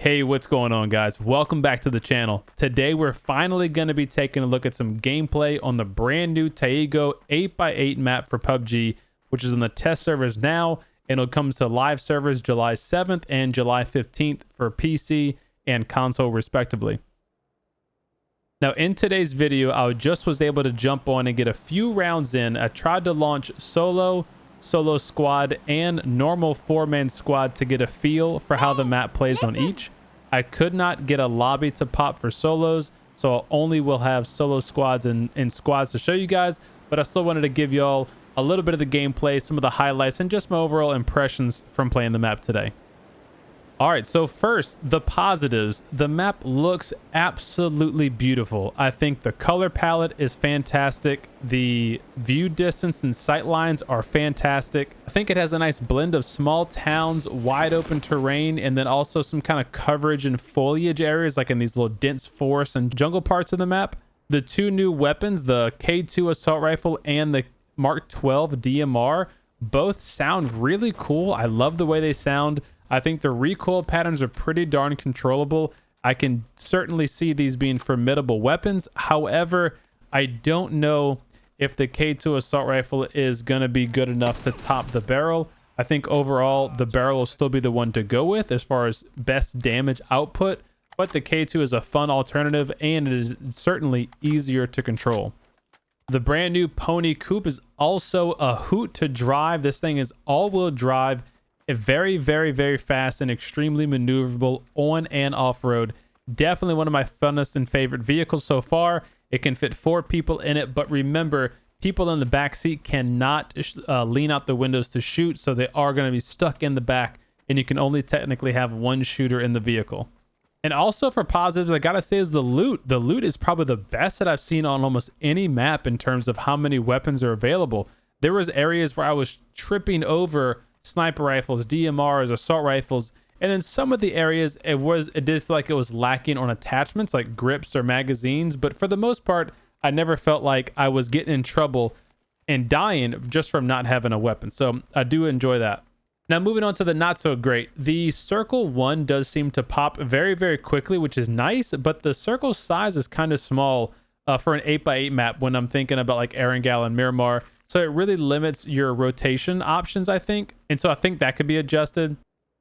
Hey, what's going on, guys? Welcome back to the channel. Today we're finally going to be taking a look at some gameplay on the brand new Taego 8x8 map for PUBG, which is on the test servers now, and it comes to live servers July 7th and July 15th for PC and console respectively. Now in today's video, I just was able to jump on and get a few rounds in. I tried to launch solo squad, and normal 4-man squad to get a feel for how the map plays on each. I could not get a lobby to pop for solos, so I only will have solo squads and squads to show you guys, but I still wanted to give y'all a little bit of the gameplay, some of the highlights, and just my overall impressions from playing the map today. All right, so first, the positives. The map looks absolutely beautiful. I think the color palette is fantastic. The view distance and sight lines are fantastic. I think it has a nice blend of small towns, wide open terrain, and then also some kind of coverage and foliage areas, like in these little dense forest and jungle parts of the map. The two new weapons, the K2 assault rifle and the MK12 DMR, both sound really cool. I love the way they sound. I think the recoil patterns are pretty darn controllable. I can certainly see these being formidable weapons. However, I don't know if the K2 assault rifle is going to be good enough to top the barrel. I think overall the barrel will still be the one to go with as far as best damage output, but the K2 is a fun alternative and it is certainly easier to control. The brand new Pony Coupe is also a hoot to drive. This thing is all-wheel drive. Very, very fast and extremely maneuverable on and off-road. Definitely one of my funnest and favorite vehicles so far. It can fit 4 people in it, but remember, people in the back seat cannot lean out the windows to shoot, so they are going to be stuck in the back, and you can only technically have one shooter in the vehicle. And also for positives, I gotta say, is the loot. The loot is probably the best that I've seen on almost any map in terms of how many weapons are available. There was areas where I was tripping over sniper rifles, DMRs, assault rifles, and then some of the areas it did feel like it was lacking on attachments like grips or magazines, but for the most part I never felt like I was getting in trouble and dying just from not having a weapon, so I do enjoy that. Now moving on to the not so great, the circle 1 does seem to pop very quickly, which is nice, but the circle size is kind of small for an 8x8 map when I'm thinking about like Erangel and Miramar. So it really limits your rotation options, I think. And so I think that could be adjusted.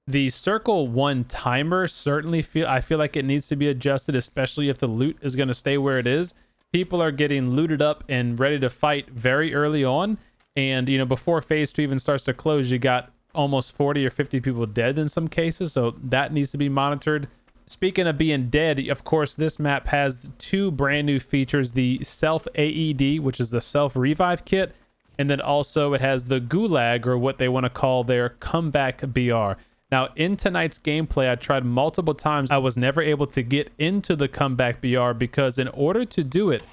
The circle 1 timer certainly I feel like it needs to be adjusted, especially if the loot is going to stay where it is. People are getting looted up and ready to fight very early on. And, you know, before phase 2 even starts to close, you got almost 40 or 50 people dead in some cases. So that needs to be monitored. Speaking of being dead, of course, this map has 2 brand new features, the self AED, which is the self revive kit. And then also it has the Gulag, or what they want to call their comeback BR. Now in tonight's gameplay, I tried multiple times. I was never able to get into the comeback BR because in order to do it,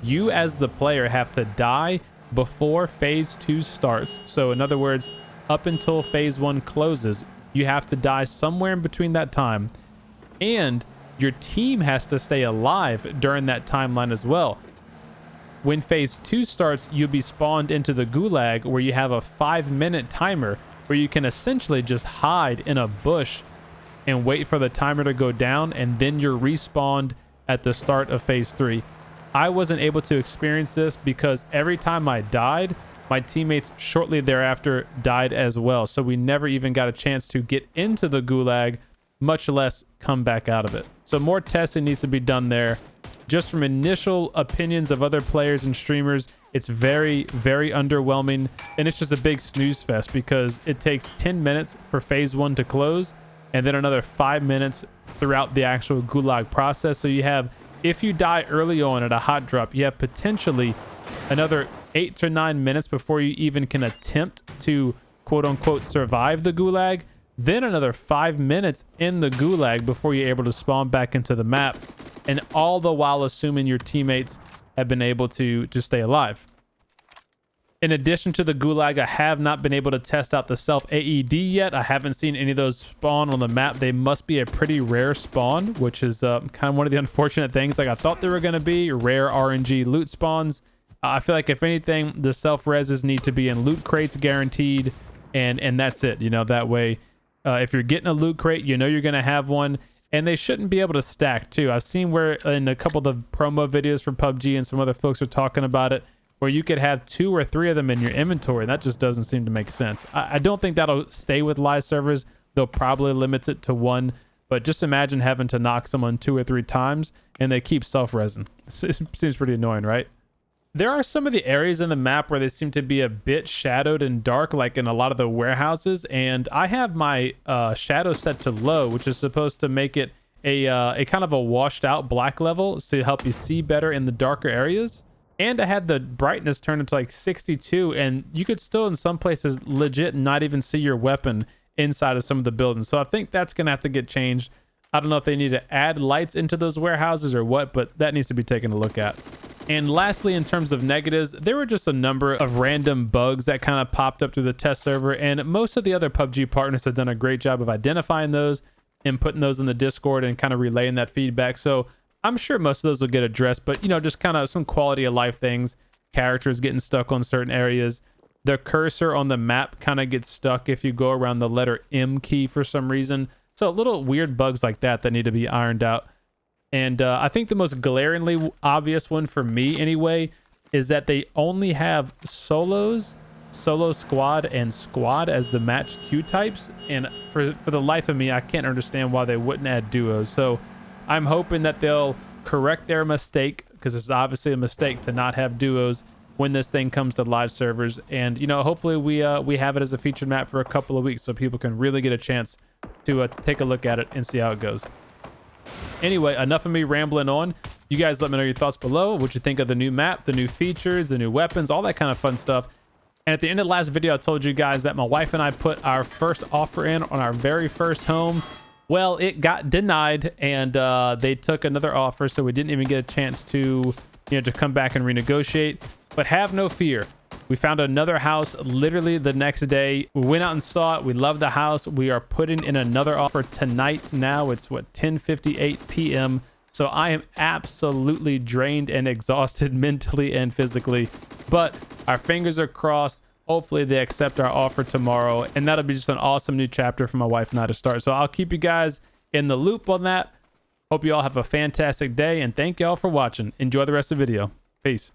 you as the player have to die before phase 2 starts. So in other words, up until phase 1 closes, you have to die somewhere in between that time. And your team has to stay alive during that timeline as well. When phase 2 starts, you'll be spawned into the Gulag, where you have a 5-minute timer where you can essentially just hide in a bush and wait for the timer to go down, and then you're respawned at the start of phase 3. I wasn't able to experience this because every time I died, my teammates shortly thereafter died as well. So we never even got a chance to get into the Gulag, much less come back out of it. So more testing needs to be done there. Just from initial opinions of other players and streamers, it's very underwhelming, and it's just a big snooze fest because it takes 10 minutes for phase 1 to close and then another 5 minutes throughout the actual Gulag process. So you have, if you die early on at a hot drop, you have potentially another 8 to 9 minutes before you even can attempt to quote unquote survive the Gulag, then another 5 minutes in the Gulag before you're able to spawn back into the map, and all the while assuming your teammates have been able to stay alive. In addition to the Gulag, I have not been able to test out the self AED yet. I haven't seen any of those spawn on the map. They must be a pretty rare spawn, which is kind of one of the unfortunate things. Like I thought they were going to be rare RNG loot spawns. I feel like if anything, the self reses need to be in loot crates guaranteed, and that's it. You know, that way, if you're getting a loot crate, you know you're going to have one. and they shouldn't be able to stack too. I've seen where in a couple of the promo videos for PUBG and some other folks are talking about it, where you could have 2 or 3 of them in your inventory. That just doesn't seem to make sense. I don't think that'll stay with live servers. They'll probably limit it to 1, but just imagine having to knock someone 2 or 3 times and they keep self-resin. It seems pretty annoying, right? There are some of the areas in the map where they seem to be a bit shadowed and dark, like in a lot of the warehouses, and I have my shadow set to low, which is supposed to make it a kind of a washed out black level, so to help you see better in the darker areas. And I had the brightness turned into like 62, and you could still in some places legit not even see your weapon inside of some of the buildings. So I think that's gonna have to get changed. I don't know if they need to add lights into those warehouses or what, but that needs to be taken a look at. And lastly, in terms of negatives, there were just a number of random bugs that kind of popped up through the test server, and most of the other PUBG partners have done a great job of identifying those and putting those in the Discord and kind of relaying that feedback. So I'm sure most of those will get addressed, but just kind of some quality of life things, characters getting stuck on certain areas. The cursor on the map kind of gets stuck if you go around the letter M key for some reason. So little weird bugs like that need to be ironed out. And I think the most glaringly obvious one for me anyway is that they only have solos, solo squad, and squad as the match queue types. And for the life of me, I can't understand why they wouldn't add duos. So I'm hoping that they'll correct their mistake, because it's obviously a mistake to not have duos when this thing comes to live servers. And hopefully we have it as a featured map for a couple of weeks so people can really get a chance to take a look at it and see how it goes. Anyway, enough of me rambling on. You guys let me know your thoughts below, what you think of the new map, the new features, the new weapons, all that kind of fun stuff. And at the end of the last video, I told you guys that my wife and I put our first offer in on our very first home. Well, it got denied, and they took another offer, so we didn't even get a chance to to come back and renegotiate. But have no fear, we found another house literally the next day. We went out and saw it. We loved the house. We are putting in another offer tonight. Now it's 10:58 p.m. So I am absolutely drained and exhausted mentally and physically, but our fingers are crossed. Hopefully they accept our offer tomorrow, and that'll be just an awesome new chapter for my wife and I to start. So I'll keep you guys in the loop on that. Hope you all have a fantastic day, and thank you all for watching. Enjoy the rest of the video. Peace.